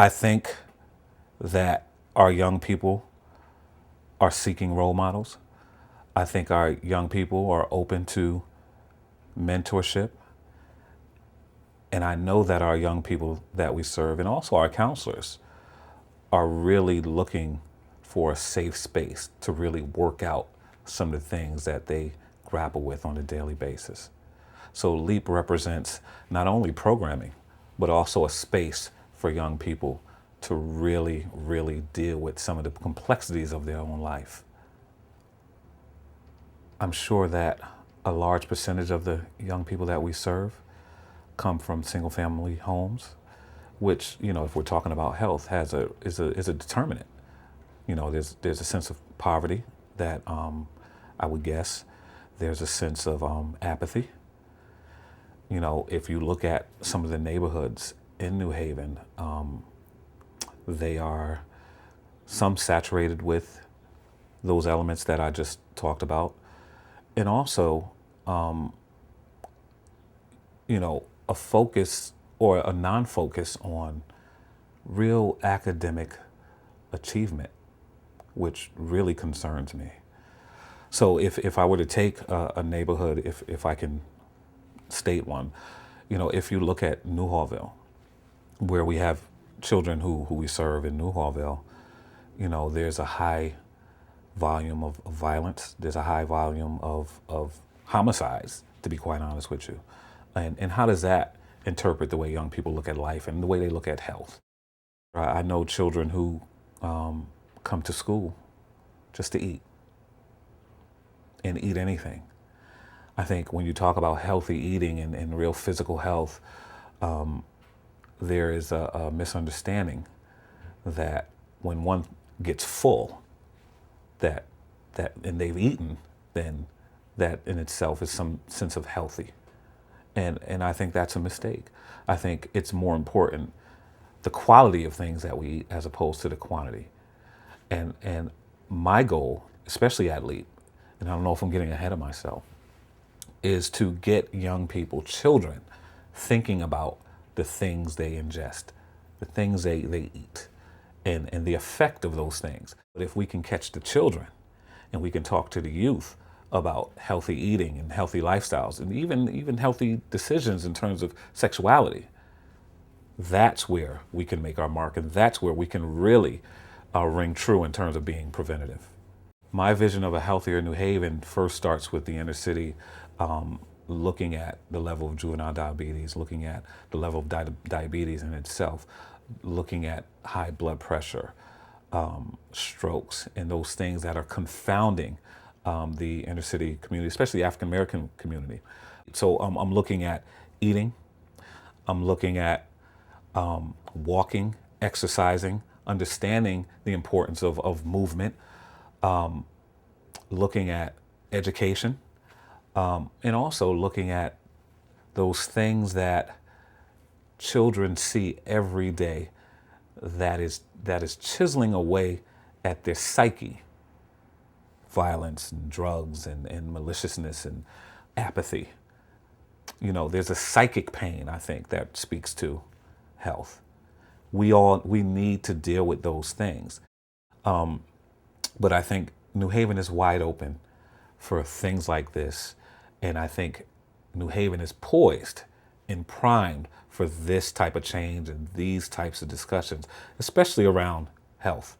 I think that our young people are seeking role models. I think our young people are open to mentorship. And I know that our young people that we serve and also our counselors are really looking for a safe space to really work out some of the things that they grapple with on a daily basis. So LEAP represents not only programming, but also a space for young people to really, really deal with some of the complexities of their own life. I'm sure that a large percentage of the young people that we serve come from single family homes, which, if we're talking about health, is a determinant. There's a sense of poverty that I would guess. There's a sense of apathy. If you look at some of the neighborhoods in New Haven, they are some saturated with those elements that I just talked about, and also, a focus or a non-focus on real academic achievement, which really concerns me. So if I were to take a neighborhood, if I can state one, if you look at Newhallville, where we have children who we serve in Newhallville, there's a high volume of violence. There's a high volume of homicides, to be quite honest with you. And how does that interpret the way young people look at life and the way they look at health? I know children who come to school just to eat and eat anything. I think when you talk about healthy eating and real physical health, there is a misunderstanding that when one gets full, that and they've eaten, then that in itself is some sense of healthy. And I think that's a mistake. I think it's more important the quality of things that we eat as opposed to the quantity. And my goal, especially at LEAP, and I don't know if I'm getting ahead of myself, is to get young people, children, thinking about the things they ingest, the things they eat, and the effect of those things. But if we can catch the children and we can talk to the youth about healthy eating and healthy lifestyles and even healthy decisions in terms of sexuality, that's where we can make our mark, and that's where we can really ring true in terms of being preventative. My vision of a healthier New Haven first starts with the inner city, looking at the level of juvenile diabetes, looking at the level of diabetes in itself, looking at high blood pressure, strokes, and those things that are confounding the inner city community, especially the African American community. So I'm looking at eating, I'm looking at walking, exercising, understanding the importance of movement, looking at education, and also looking at those things that children see every day that is chiseling away at their psyche. Violence and drugs and maliciousness and apathy. There's a psychic pain, I think, that speaks to health. We need to deal with those things. But I think New Haven is wide open for things like this. And I think New Haven is poised and primed for this type of change and these types of discussions, especially around health.